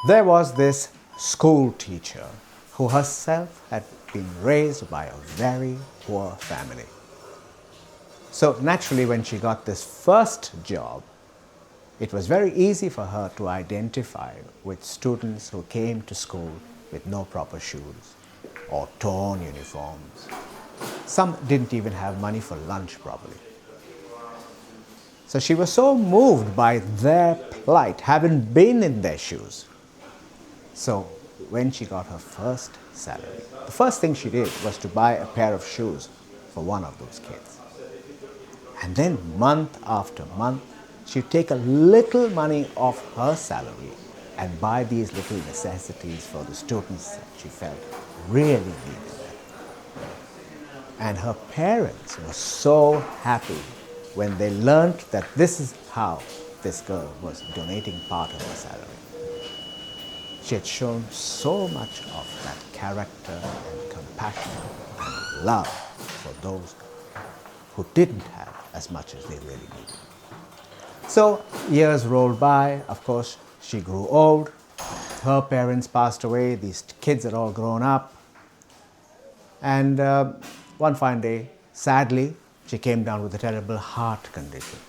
There was this school teacher who herself had been raised by a very poor family. So naturally, when she got this first job, it was very easy for her to identify with students who came to school with no proper shoes or torn uniforms. Some didn't even have money for lunch probably. So she was so moved by their plight, having been in their shoes. So when she got her first salary, the first thing she did was to buy a pair of shoes for one of those kids. And then month after month, she'd take a little money off her salary and buy these little necessities for the students that she felt really needed them. And her parents were so happy when they learned that this is how this girl was donating part of her salary. She had shown so much of that character and compassion and love for those who didn't have as much as they really needed. So years rolled by. Of course, she grew old. Her parents passed away. These kids had all grown up. And one fine day, sadly, she came down with a terrible heart condition.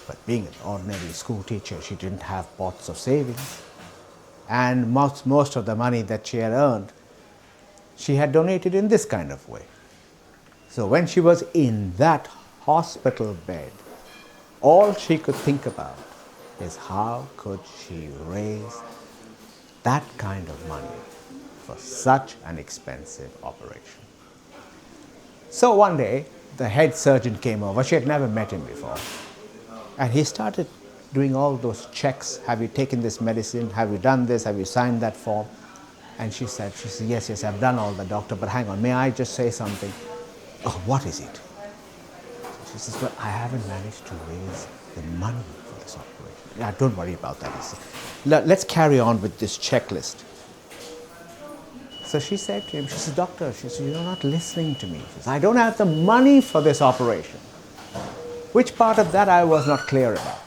But being an ordinary school teacher, she didn't have pots of savings. And most of the money that she had earned, she had donated in this kind of way. So when she was in that hospital bed, all she could think about is how could she raise that kind of money for such an expensive operation. So one day, the head surgeon came over. She had never met him before. And he started doing all those checks. Have you taken this medicine? Have you done this? Have you signed that form? And she said, yes, I've done all that, doctor, but hang on, may I just say something? Oh, what is it? She says, well, I haven't managed to raise the money for this operation. Yeah, don't worry about that. He says, let's carry on with this checklist. So she said to him, she says, doctor, she says, you're not listening to me. She says, I don't have the money for this operation. Which part of that I was not clear about?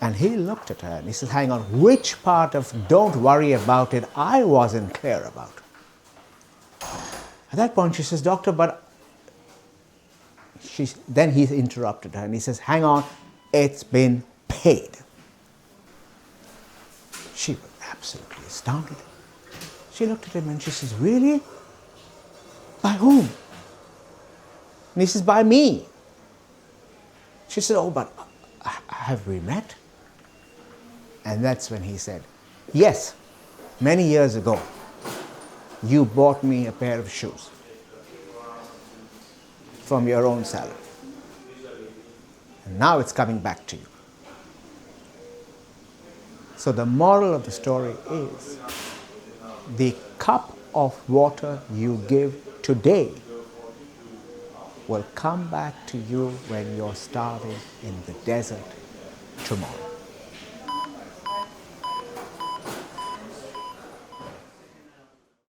And he looked at her and he says, hang on, which part of don't worry about it I wasn't clear about? At that point she says, doctor, but then he interrupted her and he says, hang on, it's been paid. She was absolutely astounded. She looked at him and she says, really? By whom? And he says, by me. She said, oh, but have we met? And that's when he said, yes, many years ago, you bought me a pair of shoes from your own salary. And now it's coming back to you. So the moral of the story is, the cup of water you give today will come back to you when you're starving in the desert tomorrow.